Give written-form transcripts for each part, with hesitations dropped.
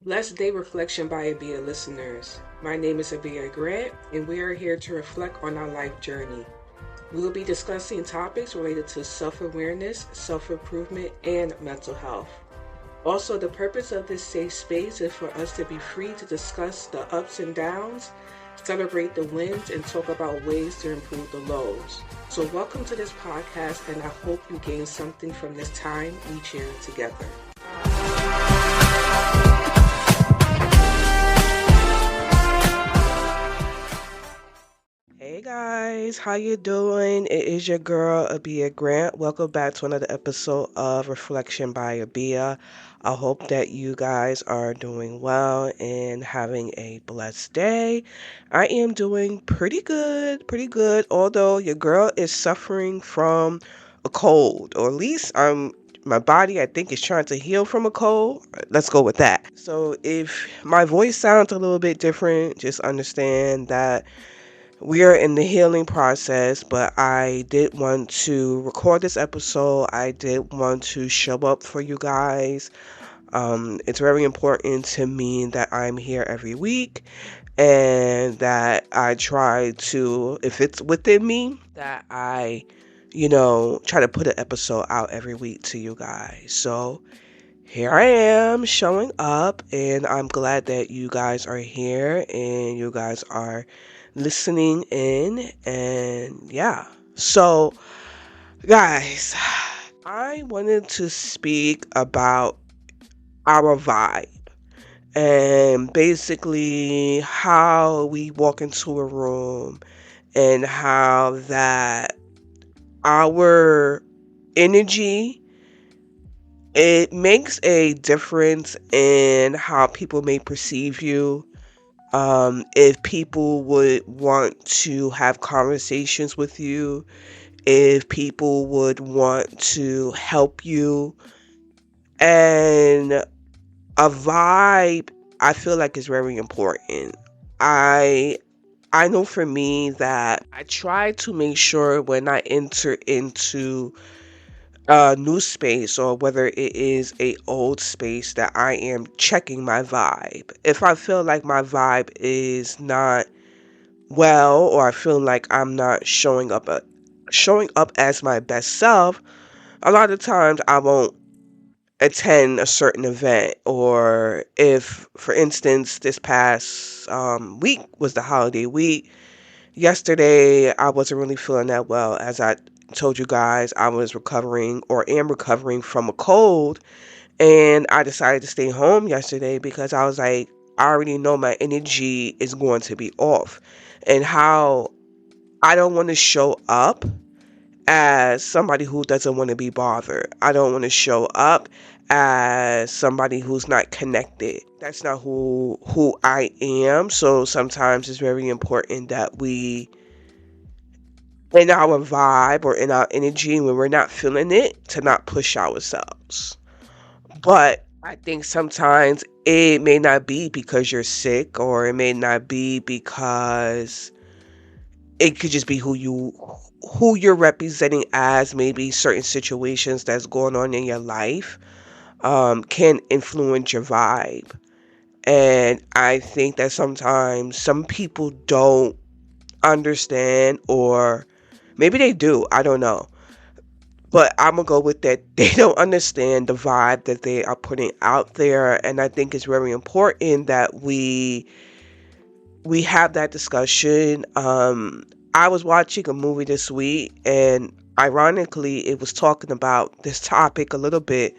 Blessed Day Reflection by Abia listeners. My name is Abia Grant, and we are here to reflect on our life journey. We will be discussing topics related to self awareness, self improvement, and mental health. Also, the purpose of this safe space is for us to be free to discuss the ups and downs, celebrate the wins, and talk about ways to improve the lows. So, welcome to this podcast, and I hope you gain something from this time we share together. Hey guys, how you doing? It is your girl Abia Grant. Welcome back to another episode of Reflection by Abia. I hope that you guys are doing well and having a blessed day. I am doing pretty good, although your girl is suffering from a cold, or at least my body I think is trying to heal from a cold. Let's go with that. So if my voice sounds a little bit different, just understand that we are in the healing process, but I did want to record this episode. I did want to show up for you guys. It's very important to me that I'm here every week and that I try to, if it's within me, that I, try to put an episode out every week to you guys. So here I am showing up, and I'm glad that you guys are here and you guys are listening in. And yeah, so guys, I wanted to speak about our vibe and basically how we walk into a room and how that our energy, it makes a difference in how people may perceive you. If people would want to have conversations with you, if people would want to help you, and a vibe, I feel like is very important. I know for me that I try to make sure when I enter into a new space, or whether it is a old space, that I am checking my vibe. If I feel like my vibe is not well, or I feel like I'm not showing up as my best self, a lot of times I won't attend a certain event. Or if, for instance, this past week was the holiday week, yesterday I wasn't really feeling that well. As I told you guys, I was recovering, or am recovering, from a cold, and I decided to stay home yesterday because I was like, I already know my energy is going to be off, and how I don't want to show up as somebody who doesn't want to be bothered. I don't want to show up as somebody who's not connected. That's not who I am. So sometimes it's very important that we, in our vibe or in our energy, when we're not feeling it, to not push ourselves. But I think sometimes it may not be because you're sick, or it may not be because it could just be who you're representing, as maybe certain situations that's going on in your life can influence your vibe. And I think that sometimes some people don't understand, or maybe they do, I don't know. But I'm going to go with that. They don't understand the vibe that they are putting out there. And I think it's very important that we have that discussion. I was watching a movie this week, and ironically, it was talking about this topic a little bit.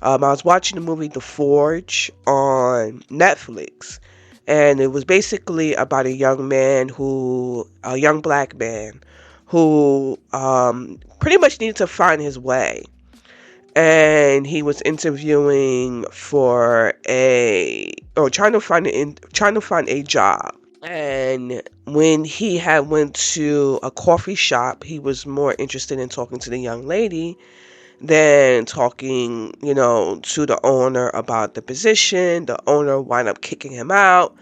I was watching the movie The Forge on Netflix, and it was basically about a young black man who pretty much needed to find his way. And he was interviewing for trying to find a job. And when he had went to a coffee shop, he was more interested in talking to the young lady than talking, to the owner about the position. The owner wound up kicking him out.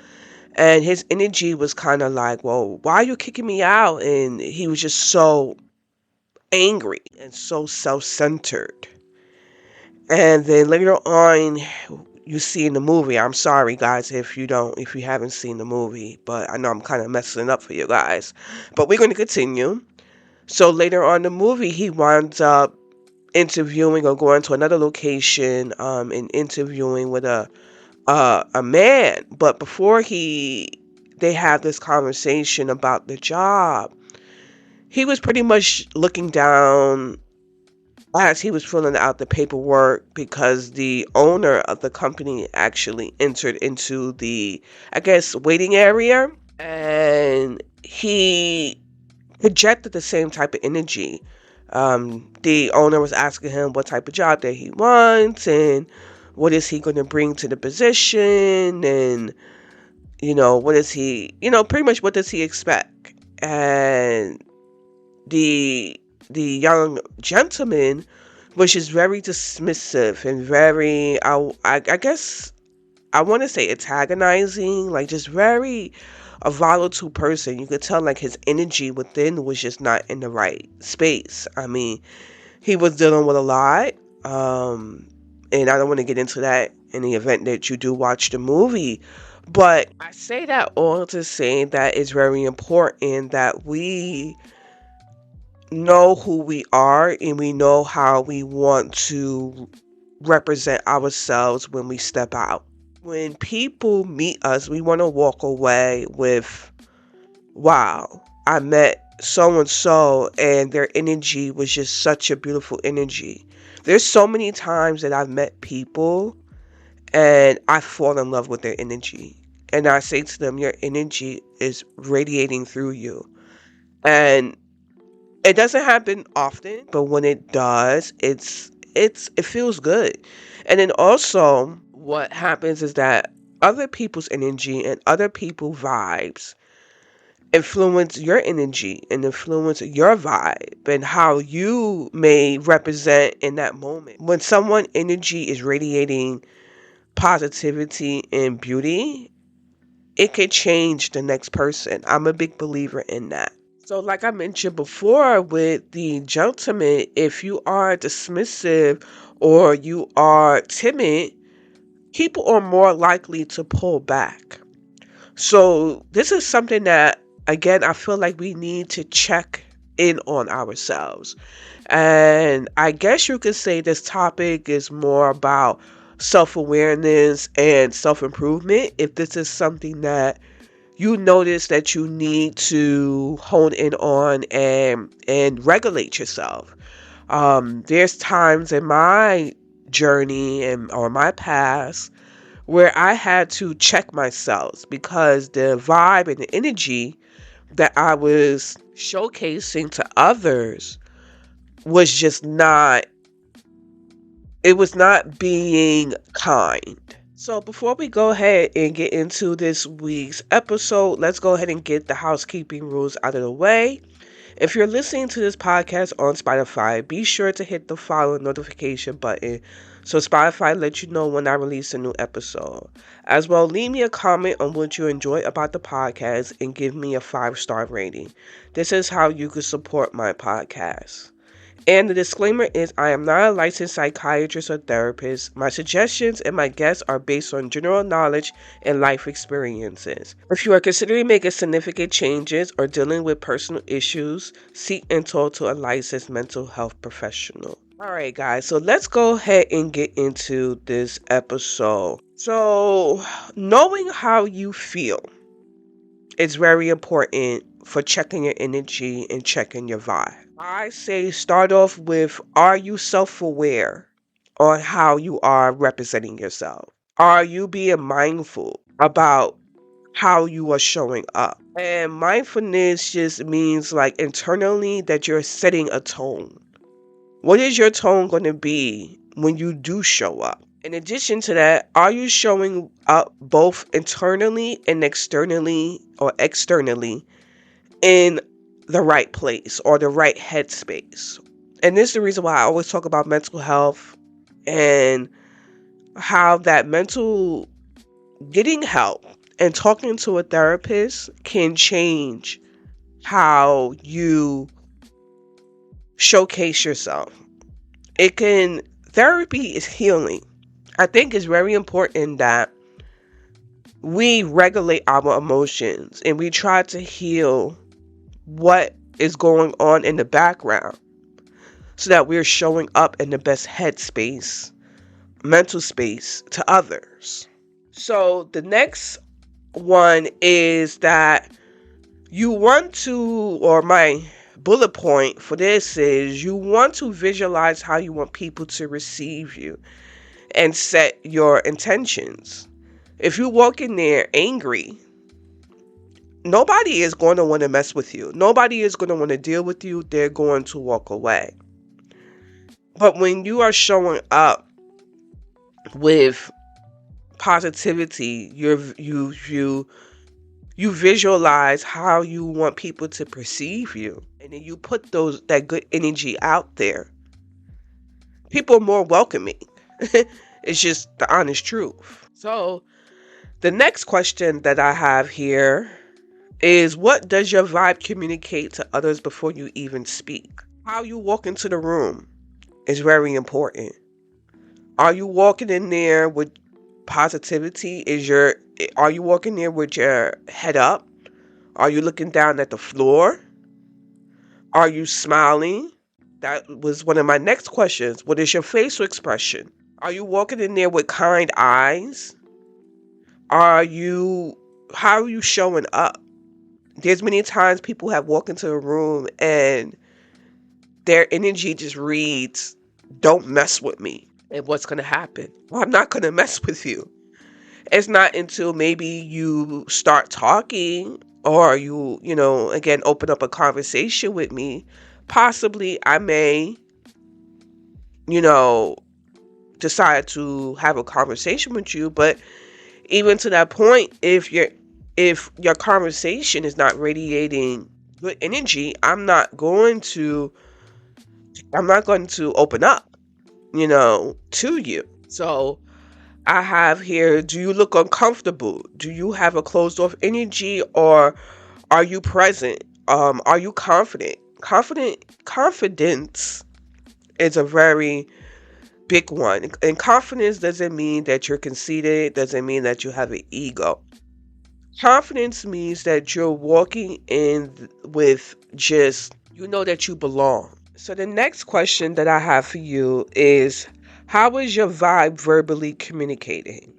And his energy was kind of like, well, why are you kicking me out? And he was just so angry and so self-centered. And then later on, you see in the movie. I'm sorry, guys, if you haven't seen the movie, but I know I'm kind of messing it up for you guys. But we're going to continue. So later on in the movie, he winds up interviewing or going to another location, and interviewing with a man. But before they have this conversation about the job, he was pretty much looking down as he was filling out the paperwork because the owner of the company actually entered into the, I guess, waiting area, and he projected the same type of energy. The owner was asking him what type of job that he wants and what is he going to bring to the position, and what is he, pretty much what does he expect. And the young gentleman was just very dismissive and very, I guess I want to say antagonizing, like just very a volatile person. You could tell like his energy within was just not in the right space. I mean, he was dealing with a lot, and I don't want to get into that in the event that you do watch the movie. But I say that all to say that it's very important that we know who we are and we know how we want to represent ourselves when we step out. When people meet us, we want to walk away with, wow, I met so and so and their energy was just such a beautiful energy. There's so many times that I've met people and I fall in love with their energy. And I say to them, your energy is radiating through you. And it doesn't happen often, but when it does, it feels good. And then also what happens is that other people's energy and other people's vibes influence your energy and influence your vibe and how you may represent in that moment. When someone energy is radiating positivity and beauty, it could change the next person. I'm a big believer in that. So, like I mentioned before with the gentleman, if you are dismissive or you are timid, people are more likely to pull back. So, this is something that, again, I feel like we need to check in on ourselves. And I guess you could say this topic is more about self awareness and self improvement. If this is something that you notice that you need to hone in on and regulate yourself. There's times in my journey and or my past where I had to check myself because the vibe and the energy that I was showcasing to others was just not, it was not being kind. So before we go ahead and get into this week's episode, let's go ahead and get the housekeeping rules out of the way. If you're listening to this podcast on Spotify, be sure to hit the follow notification button so Spotify lets you know when I release a new episode. As well, leave me a comment on what you enjoy about the podcast and give me a 5-star rating. This is how you can support my podcast. And the disclaimer is I am not a licensed psychiatrist or therapist. My suggestions and my guests are based on general knowledge and life experiences. If you are considering making significant changes or dealing with personal issues, seek and talk to a licensed mental health professional. Alright guys, so let's go ahead and get into this episode. So, knowing how you feel is very important for checking your energy and checking your vibe. I say start off with, are you self-aware on how you are representing yourself? Are you being mindful about how you are showing up? And mindfulness just means like internally that you're setting a tone. What is your tone going to be when you do show up? In addition to that, are you showing up both internally and externally or externally in the right place or the right headspace? And this is the reason why I always talk about mental health and how that getting help and talking to a therapist can change how you showcase yourself. Therapy is healing. I think it's very important that we regulate our emotions and we try to heal what is going on in the background so that we're showing up in the best headspace, mental space to others. So the next one is that you want to, or my bullet point for this is you want to visualize how you want people to receive you and set your intentions. If you walk in there angry, nobody is going to want to mess with you. Nobody is going to want to deal with you. They're going to walk away. But when you are showing up with positivity, you visualize how you want people to perceive you, and then you put that good energy out there. People are more welcoming. It's just the honest truth. So the next question that I have here is, what does your vibe communicate to others before you even speak? How you walk into the room is very important. Are you walking in there with positivity? Are you walking there with your head up? Are you looking down at the floor? Are you smiling? That was one of my next questions. What is your facial expression? Are you walking in there with kind eyes? How are you showing up? There's many times people have walked into a room and their energy just reads, don't mess with me. And what's going to happen? Well, I'm not going to mess with you. It's not until maybe you start talking or you again, open up a conversation with me. Possibly I may, decide to have a conversation with you. But even to that point, if your conversation is not radiating good energy, I'm not going to open up, to you. So I have here, do you look uncomfortable? Do you have a closed off energy, or are you present? Are you confident? Confidence is a very big one. And confidence doesn't mean that you're conceited. It doesn't mean that you have an ego. Confidence means that you're walking in with just, that you belong. So the next question that I have for you is, how is your vibe verbally communicating?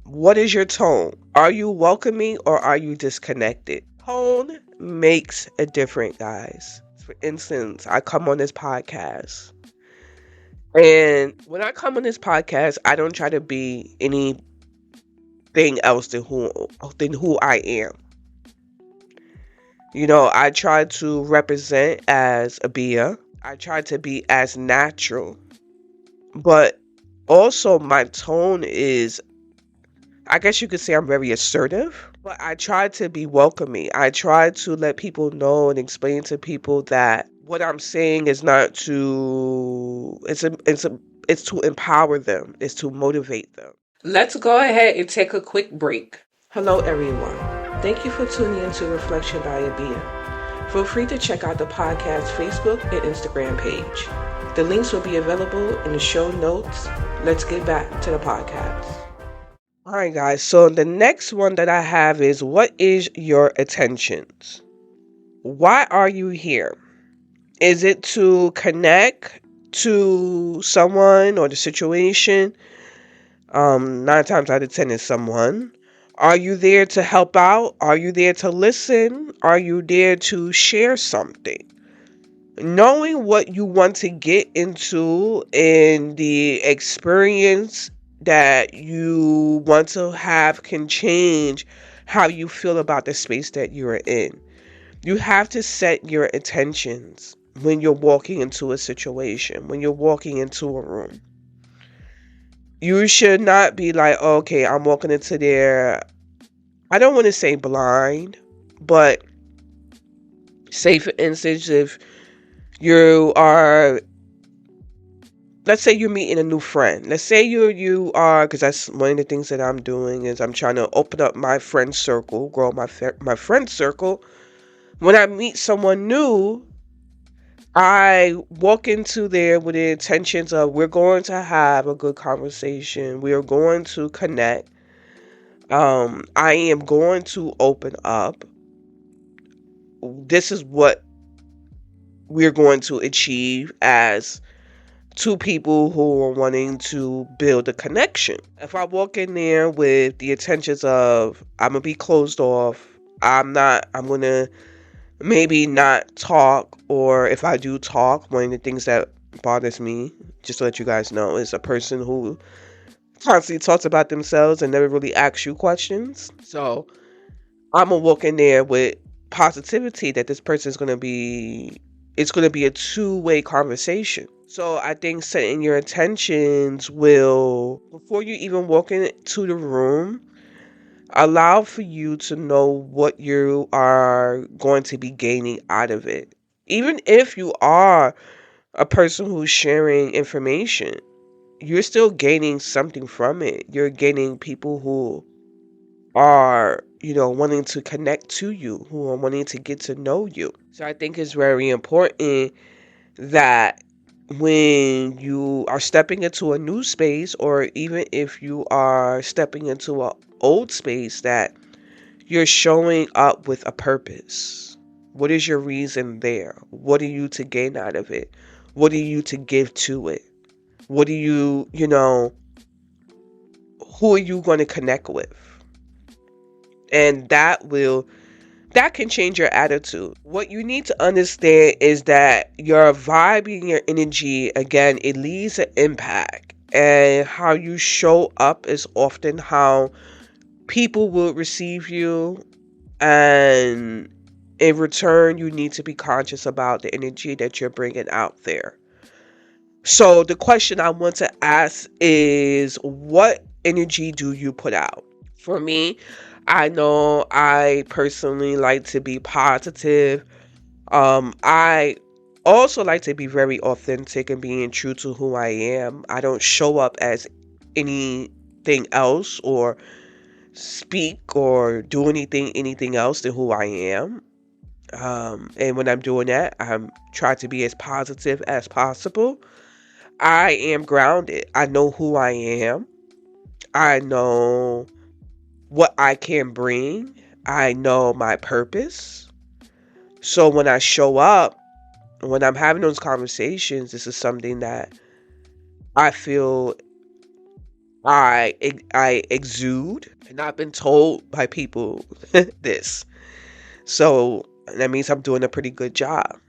What is your tone? Are you welcoming or are you disconnected? Tone makes a difference, guys. For instance, I come on this podcast. And when I come on this podcast, I don't try to be anything else than who I am. I try to represent as a Bia. I try to be as natural. But also my tone is, I guess you could say I'm very assertive. But I try to be welcoming. I try to let people know and explain to people that what I'm saying is not to, it's to empower them. It's to motivate them. Let's go ahead and take a quick break. Hello, everyone. Thank you for tuning into Reflection by Abia. Feel free to check out the podcast Facebook and Instagram page. The links will be available in the show notes. Let's get back to the podcast. All right, guys. So the next one that I have is, what is your intentions? Why are you here? Is it to connect to someone or the situation? 9 times out of 10 is someone. Are you there to help out? Are you there to listen? Are you there to share something? Knowing what you want to get into and the experience that you want to have can change how you feel about the space that you're in. You have to set your intentions when you're walking into a situation, when you're walking into a room. You should not be like, okay, I'm walking into there, I don't want to say blind, but say for instance, if you are, let's say you're meeting a new friend. Let's say you are, because that's one of the things that I'm doing is I'm trying to open up my friend circle, grow my friend circle. When I meet someone new, I walk into there with the intentions of we're going to have a good conversation. We are going to connect. I am going to open up. This is what we're going to achieve as two people who are wanting to build a connection. If I walk in there with the intentions of I'm gonna be closed off, I'm gonna maybe not talk, or if I do talk, one of the things that bothers me, just to let you guys know, is a person who constantly talks about themselves and never really asks you questions. So I'm gonna walk in there with positivity that this person is gonna be, it's gonna be a two-way conversation. So I think setting your intentions will, before you even walk into the room, allow for you to know what you are going to be gaining out of it. Even if you are a person who's sharing information, you're still gaining something from it. You're gaining people who are, wanting to connect to you, who are wanting to get to know you. So I think it's very important that when you are stepping into a new space, or even if you are stepping into an old space, that you're showing up with a purpose. What is your reason there? What are you to gain out of it? What are you to give to it? What are you, who are you going to connect with? And that can change your attitude. What you need to understand is that your vibe and your energy, again, it leaves an impact. And how you show up is often how people will receive you. And in return, you need to be conscious about the energy that you're bringing out there. So the question I want to ask is, what energy do you put out? For me, I know I personally like to be positive. I also like to be very authentic and being true to who I am. I don't show up as anything else, or speak or do anything else than who I am. And when I'm doing that, I'm trying to be as positive as possible. I am grounded. I know who I am. I know what I can bring. I know my purpose. So when I show up, when I'm having those conversations, this is something that I feel I exude, and I've been told by people this. So that means I'm doing a pretty good job.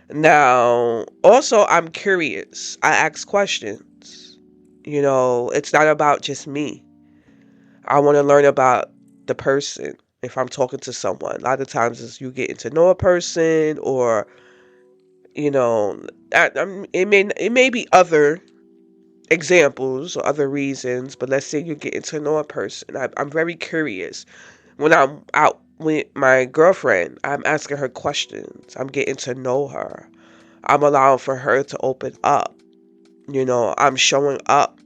Now, also, I'm curious. I ask questions. It's not about just me. I want to learn about the person. If I'm talking to someone, a lot of times it's you getting to know a person, or you know, it may be other examples or other reasons, but let's say you're getting to know a person. I'm very curious. When I'm out with my girlfriend, I'm asking her questions. I'm getting to know her. I'm allowing for her to open up. I'm showing up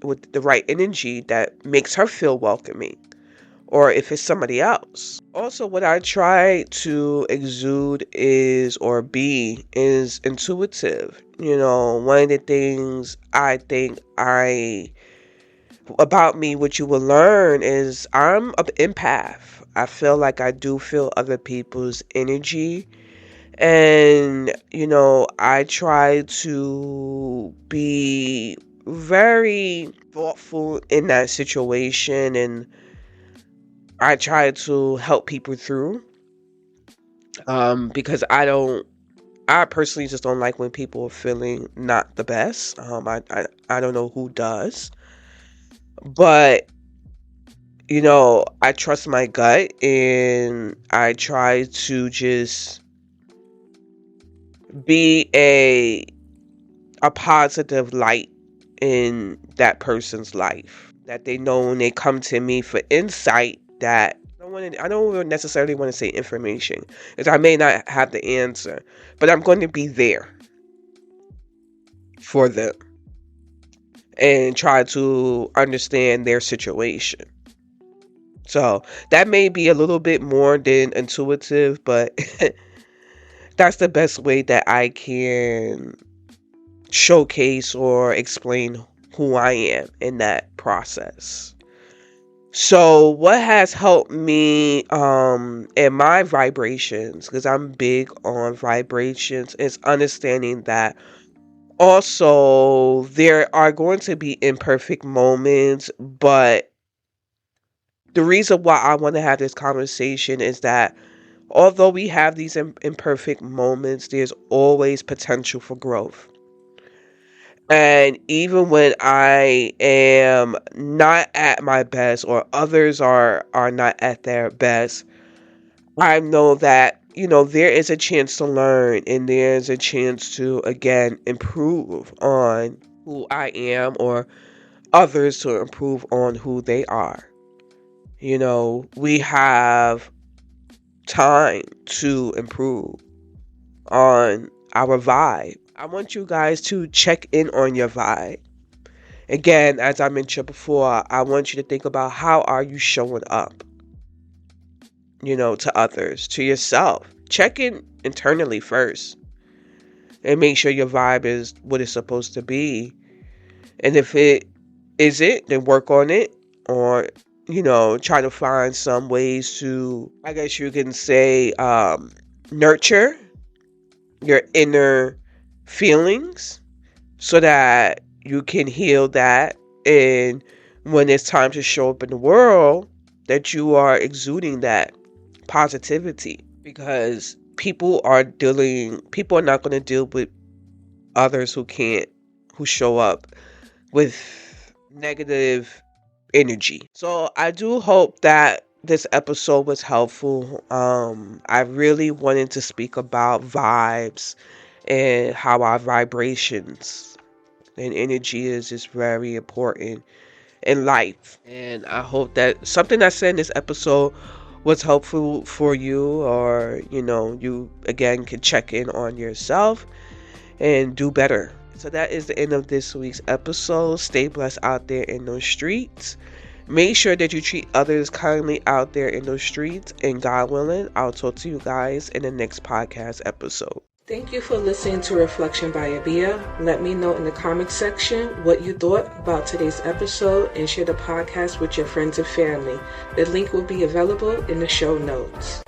with the right energy that makes her feel welcoming, or if it's somebody else. Also, what I try to exude is, or be, is intuitive. One of the things I think about me, what you will learn, is I'm an empath. I feel like I do feel other people's energy. And, I try to be very thoughtful in that situation, and I try to help people through. Because I personally just don't like when people are feeling not the best. I don't know who does, but I trust my gut, and I try to just be a positive light in that person's life, that they know when they come to me for insight, that I don't necessarily want to say information, because I may not have the answer, but I'm going to be there for them and try to understand their situation. So that may be a little bit more than intuitive, but That's the best way that I can showcase or explain who I am in that process. So what has helped me in my vibrations, because I'm big on vibrations, is understanding that also there are going to be imperfect moments, but the reason why I want to have this conversation is that although we have these imperfect moments, there's always potential for growth. And even when I am not at my best or others are not at their best, I know that, there is a chance to learn and there's a chance to again improve on who I am or others to improve on who they are. We have time to improve on our vibe. I want you guys to check in on your vibe. Again, as I mentioned before, I want you to think about how are you showing up, to others, to yourself. Check in internally first and make sure your vibe is what it's supposed to be. And if it isn't, then work on it or, try to find some ways to, I guess you can say, nurture your inner feelings so that you can heal that, and when it's time to show up in the world that you are exuding that positivity, because people are not going to deal with others who show up with negative energy. So I do hope that this episode was helpful. I really wanted to speak about vibes and how our vibrations and energy is just very important in life. And I hope that something I said in this episode was helpful for you, or you again can check in on yourself and do better. So that is the end of this week's episode. Stay blessed out there in those streets. Make sure that you treat others kindly out there in those streets, and God willing, I'll talk to you guys in the next podcast episode. Thank you for listening to Reflection by Abia. Let me know in the comments section what you thought about today's episode, and share the podcast with your friends and family. The link will be available in the show notes.